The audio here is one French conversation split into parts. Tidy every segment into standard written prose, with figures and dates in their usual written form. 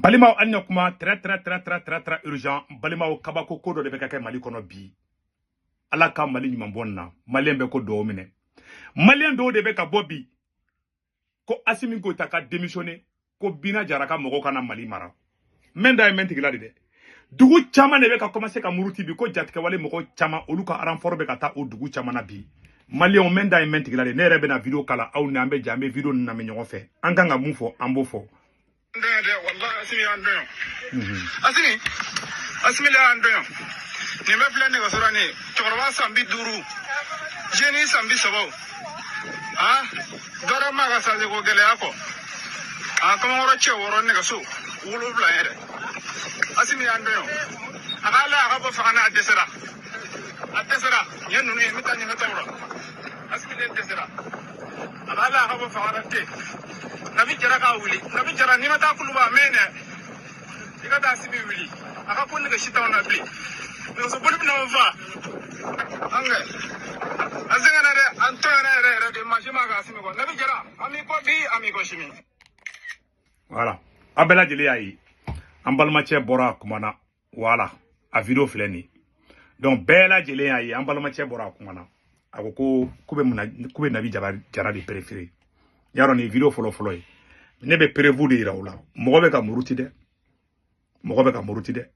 Balima anya kuma très urgent balima o kabako kodo de be ka Mali kono bi ala ka Mali nyuma bonna Malien be ko do mine Malien do de be ka bobi ko Assimi Goïta ka démissionner ko Bina Jaraka mogo kana Mali mara menda e mentigila de dugu chama ne be ka commencer ka muruti bi ko jatike wale mogo chama olu ka renfort be ka ta o dugu chama na bi Malien menda e mentigila de ne rebe na video kala aw ne ambe jambe video na me nyongo fe an kan ga mun fo an bo fo والله اسمي عندهم اسمي لا عندهم نما فلان نغسراني تقربا سامبي دورو جيني سامبي سبو دورا ما غسازي كو غلياكو كما ورچه ورون نغسو ولو بلا يره اسمي عندهم اقالا غبا فانا ادسرا ينو ني متاني متورا اسمي ادسرا اقالا غبا فانا تي nabi jara ka wuli nabi jara ni mata kuluba mene diga da sibi wuli aka kun daga shita wana bli no so bulu na va anga azanga na re antona re de majima ga simi ko nabi jara ami ko bi ami ko shimi voilà abela jeli ayi ambalma che bora kumana voilà a video fleni donc bela jeli ayi ambalma che bora kumana akoko kube nabi jara di préféré yaro ni video follow ne be prévu de iraula mo be ka muruti de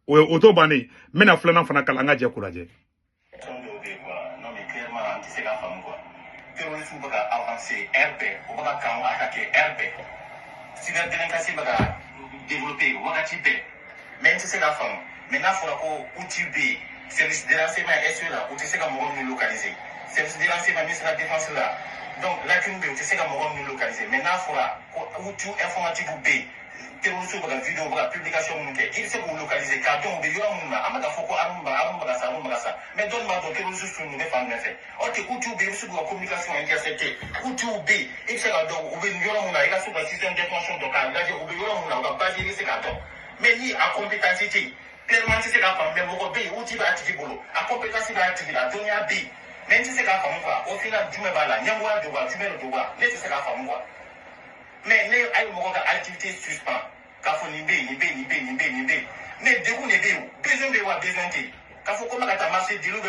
o to bani mena flana fana kala nga je kuraje non mais clairement anti c'est la femme quoi terrorisme baga avancer RP o baga kan attaquer RP cyber délinquance baga développer wakati be mais c'est la femme maintenant faut ko utb service de renseignement SE là ou tu sais comment nous localiser service de renseignement ministère de la défense là. Donc, là, tu sais comment nous localiser. Maintenant, il faudra où tout informatique ou B, terrorisme, vidéo, publication, il sait vous localiser. Car donc, il y a un amada foko, arumba, mais donne-moi ton terrorisme sur nous, défendre les faits. On te où tu B, sur la communication interceptée. Où tu B, il sait donc, où il y a un sur le système d'information, donc, là, où il y a un base, il sait donc. Mais ni à compétence, clairement, c'est la femme, mais vous B, où tu vas attirer boulot. À compétence, il va attirer la donner B. Mais tu sais qu'à femme quoi, au final, tu me vas là, nyangwa de quoi, tu me le dois, mais tu sais qu'à femme quoi. Mais les activités suspens, qu'à faut ni bé, mais de où n'est bé où, besoin de quoi, besoin de. Qu'à faut comment t'as marché, dis-le,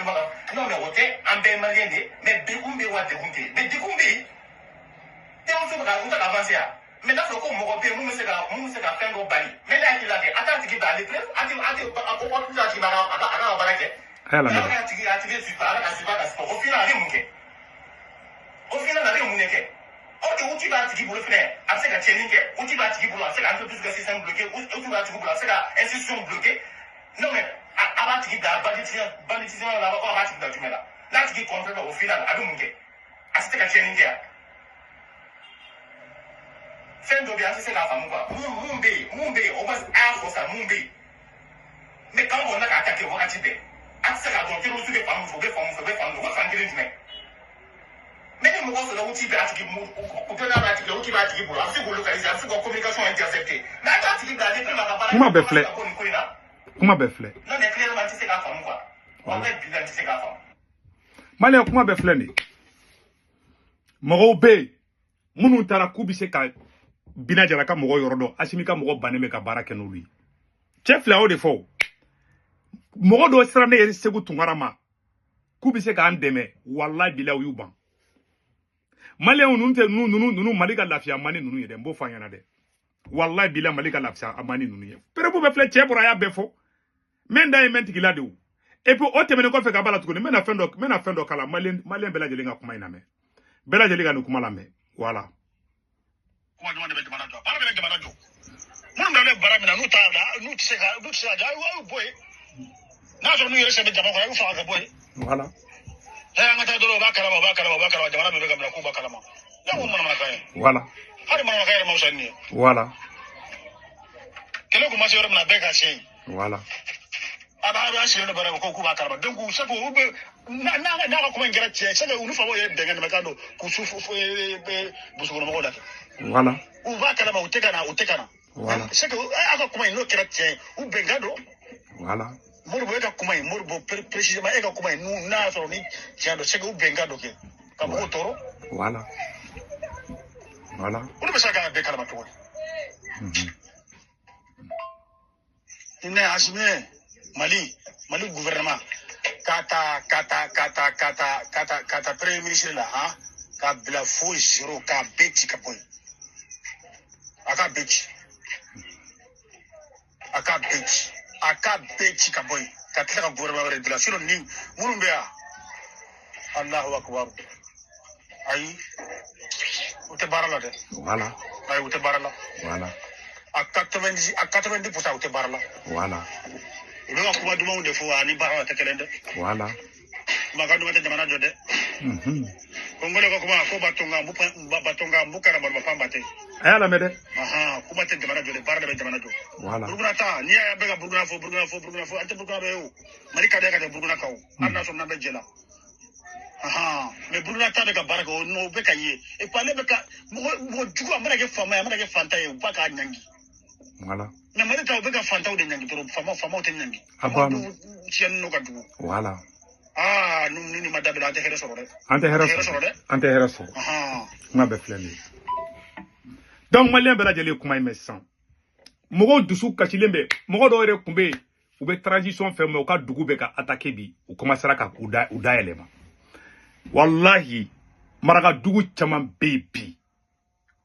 non, mais au thé, en bé malien, mais de où bé ou de où t'es, mais de où bé. T'es en train d'avancer. Mais là, faut qu'on me repère, nous, c'est la fin de Bali. Mais là, il a dit, attends, tu vas aller plus, attends, pourquoi tu vas aller à Balaké? Au final, où tu vas te pour le faire, après la chaîne, où tu vas te pour c'est un peu plus que système bloqué, où tu vas te pour c'est la institution bloquée. Non, mais avant de banditisme, là-bas, on va te dire là. Là, tu dis contre au final, à nous, c'est la chaîne. Fin de bien, c'est la femme, quoi. Moumbe, on va avoir ça, Moumbe. Mais quand on a attaqué, on va attaquer. C'est la donc il faut femmes, faut mais les mots là où tu vas attirer ou peut la attirer où tu vas attirer pour la localiser la communication interceptée mais attends tu vas aller faire la comment befle non mais clairement c'est la femme quoi on va bien c'est la femme Malien comment befle ni mogo be munu tara ku bi se ka Bina Jaraka mogo yorodo Assimi ka mogo baneme ka baraka no lui chef la o de fo mogo do sirane yeri segu tungarama kubi se ka andeme wallahi bilaw yuban Malien nunu malika lafia mani nunu yede mbo fanyana de wallahi bilaw malika lafia amani nunu ye perebu be fle chebora ya befo menda e menti gilade ou et puis o temene ko fe ka bala tukuni mena fendo kala malien bela jelinga kuma iname bela jelinga no kuma la me voilà ko demande be demande do para be demande do mun da le baramina nu ta da nu tse ga ja wa boy na so nu yere se be jama ko fa ga boy voilà ngata do ba kalama jamana be ga ko ba kalama ya mo mana kay voilà hari mana kay mo sanni voilà kele ko ma se yoro na be ka sey voilà aba se no bara ko ba kalama donc se ko ube na ko kuma ngira tse se ga unu fa wo ye denga na kando ku sufu be busu no mo da voilà u ba kalama u tekana voilà se ko aka kuma no kira tse u be ngado voilà Morbo eka kumai morbo précisément eka kumai nous na so ni tiando sega ubenga doke ka mo toro voilà unu besaka be kala matu ne asime Mali gouvernement kata premier ministre là hein ka bila fo zero ka beti ka boy aka beti ka boy ka tla gouvernement de la silo ni murumbe ya Allahu akbar ay ute barala de voilà ay ute barala voilà à 90% ute barala voilà ulu akuma duma unde fo ani barala tekelende voilà magadu mate jamana jode kongole ko kuma ko batonga mbukara barba pambate ayala mede aha kuma te jamana jode barala be jamana jode voilà burguna ta ni ya bega burguna fo ante burguna be o mari kade ka burguna kaw arna so nambe jela aha mais burguna ta bega baraka o no beka ye e pale beka mo jugo amara ke fama amara ke fanta ye baka nyangi voilà na mari ta bega fanta o de nyangi to fama o te nyangi abano chien no ka dugo voilà ah nuni madame la terre sur le ante heraso ah ma be fleni donc malien bela jeli kuma imesan mogo dusu kachilembe mogo do ere kumbe ube transition fe mo ka dugu be ka attaquer bi u commencera ka uda elema wallahi maraga dugu chaman baby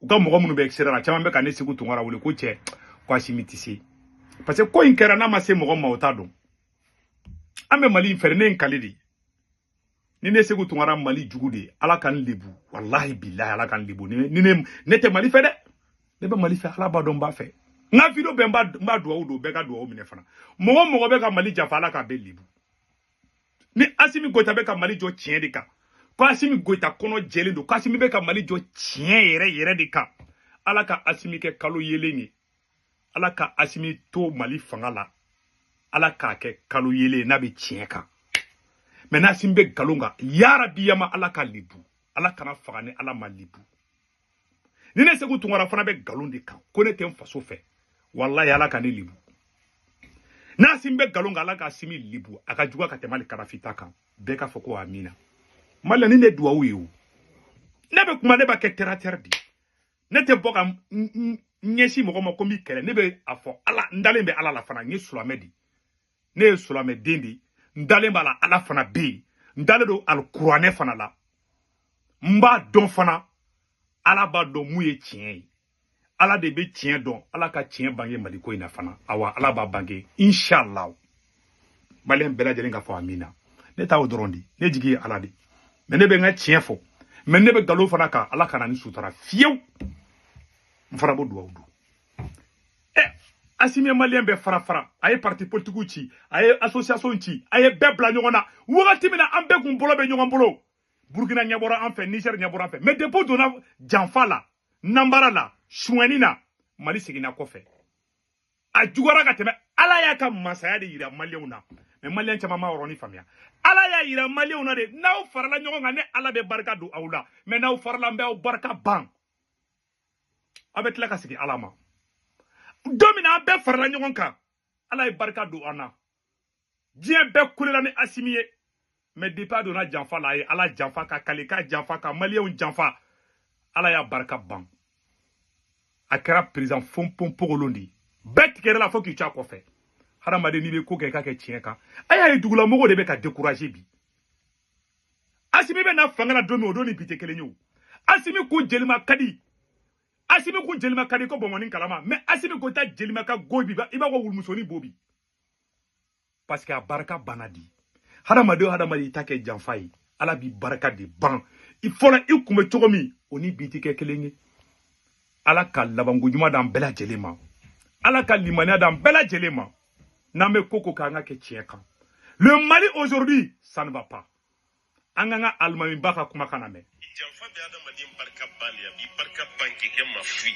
u ka mogo munu be exera chaman be ka ne sigu tungara wule ko che kwa simitisi parce que ko inkera na ma se mogo ma otado ambe mali ferne kalidi ni ne segu tungara mali jugude ala kan libu wallahi billahi ala kan libu ni ne te mali fe de ne be mali fe ala ba don ba fe nga video be mba duwa do be ka duwa o mine fana mogo be ka mali jafa ala ka be libu ni asimi goita be ka mali jo tien de ka ko asimi goita kono jeli do ko asimi be ka mali jo tien yere de ka ala ka asimi ke kalo yelengi ala ka asimi to mali fangala ala ka ke kalo yele na be tien ka mena simbe galonga ya rabbi yama ala ka libu ala kana fagane ala ma libu ni ne segu tungara fana be galondi kan ko ne tem faso fe wallahi ala ka ne libu na simbe galonga ala ka simi libu aka juga ka temali karafita kan be ka foko amina mala ni ne duwa wiu ne be kuma ne ba ke terre di ne te boka nyesi mo ko mi kele ne be afo ala ndale be ala la fana nyi sulamedi ne sulame dindi ndale bala ala fana be ndale do alqur'ane fana la mba don fana ala ba do muye tien ala de be tien don ala ka tien bange maliko ina fana awa ala ba bange inshallah balen bela jelen ka fo amina ne taw dorondi ne jigi ala de me ne be nga tien fo me ne be galo fana ka ala kana ni sutara fiew mfara bo duwa udu asime malien be fara aye parti politique ci aye association ci aye bebla ñogona wogati mina ambe kum bolo be ñogon bolo Burkina nyabora en fait Niger nyabora en fait mais depuis dona janfala nambara la chouenina mali sigina ko fe a jugora ka teme ala ya ka masaya de yira maliona mais malien chama ma oroni famia ala ya yira maliona de naw farala ñogon ne ala be barka du awla mais naw farala mbe barka ban avec la ka sigi alama domina be farla ñogon ka ala e barka do ana dien be kulela ni asimiye mais depa do na janfa la ye ala janfa ka kalika janfa ka malien janfa ala ya barka ban akara président fompom pogolondi bet kere la fo ki cha ko fe haramade ni be ko ke ka ke tien ka aya dugula mogo de be ka décourager bi asimi be na fangala domi o do ni bite kele nyu asimi ko jelima kadi asimi ku jelima kadi ko bomoni kalama mais asimi ko ta jelima ka gobi ba iba ko wulmusoni bobi parce que a baraka banadi hadamadi take janfai ala bi baraka de ban il faut la ikume chogomi oni bitike kelengi ala ka labangu juma dan bela jelema ala ka limania dan bela jelema name koko ka nga ke tieka le Mali aujourd'hui ça ne va pas anganga almami baka kuma kana me janfa be adamadi barka bali bi barka banki ke mafui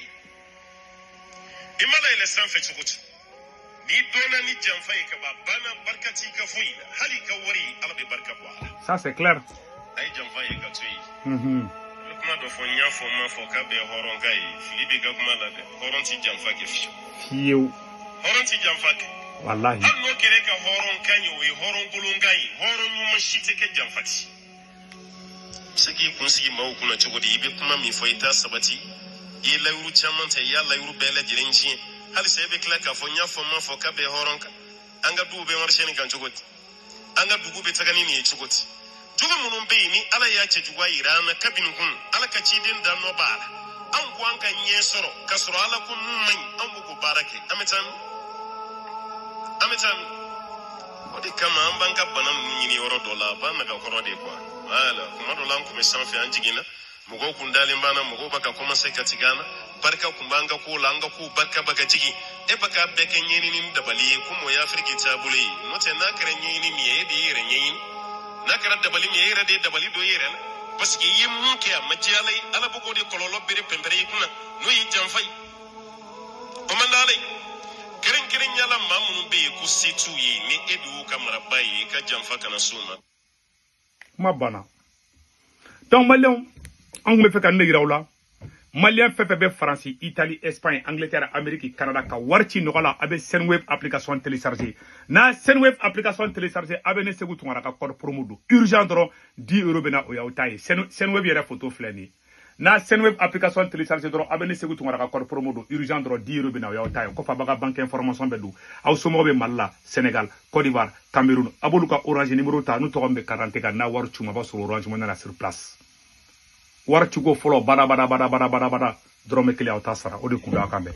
imala ile sanfe chukuti ni dona ni janfa e ka bana barkati ka fui hali ka wari ala be barka bwa ça c'est clair ay janfa e ka tui kuma do fo nya fo ma fo ka be horon gai filibe ga kuma la horon ti janfa ke fiu horon ti janfa ke wallahi allo kere ka horon kanyo we horon bulungai horon mu mashite ke janfati saki kun sigi mawu kuna cogo di ibe kuma mi fo ita sabati ye layuru chaman ta ya layuru bele jirinji hal sai be kla ka fo nya fo ma fo ka be horon ka anga du be marché ni kan jogoti anga dugu be tagani ni jogoti jogo munun be ni ala ya ce jugwa irana kabin kun ala ka ci din dan no bara an ku an kan yesoro kasro ala kun mun an ku barake amitan odi kama an banka banan ni yoro dola ban naga koro de kwa wala kuma dolan kuma sanfi an jigina mugo kun dalin bana mugo baka kuma sai ka tigana barka kun banga ko langa ko barka baka jigi e baka beken yini ni dabali kuma ya firgita bule note na karen yini mi e de yire yini na karar dabali mi yire de dabali do yire na parce que yim munke majiyalai ala bugo de kololo bere pembere kuna no yi jamfai o man dalai kirin yala mamunu be ku situ yi ni edu kamara bayi ka jamfa kana suma ma bana donc malien on me fait kan ne yirawla malien fefe France Italie Espagne Angleterre Amérique Canada ka warti nogola abe Senweb application télécharger na Senweb application télécharger abe ne segu tungara ka code promo do urgent dro 10 € bena o yawtaye Senweb yera photo flani na Senweb application télécharger dro abe ne segu tungara ka code promo do urgent dro 10 € bena o yawtaye ko fa baga banque information be do aw somo be Malla Sénégal Côte d'Ivoire Cameroun aboluka Orange numéro ta nu to gombe 40 ka na waru chuma ba sur Orange mo na sur place war ci go folo bada drome kili awta sara odi kuda kambe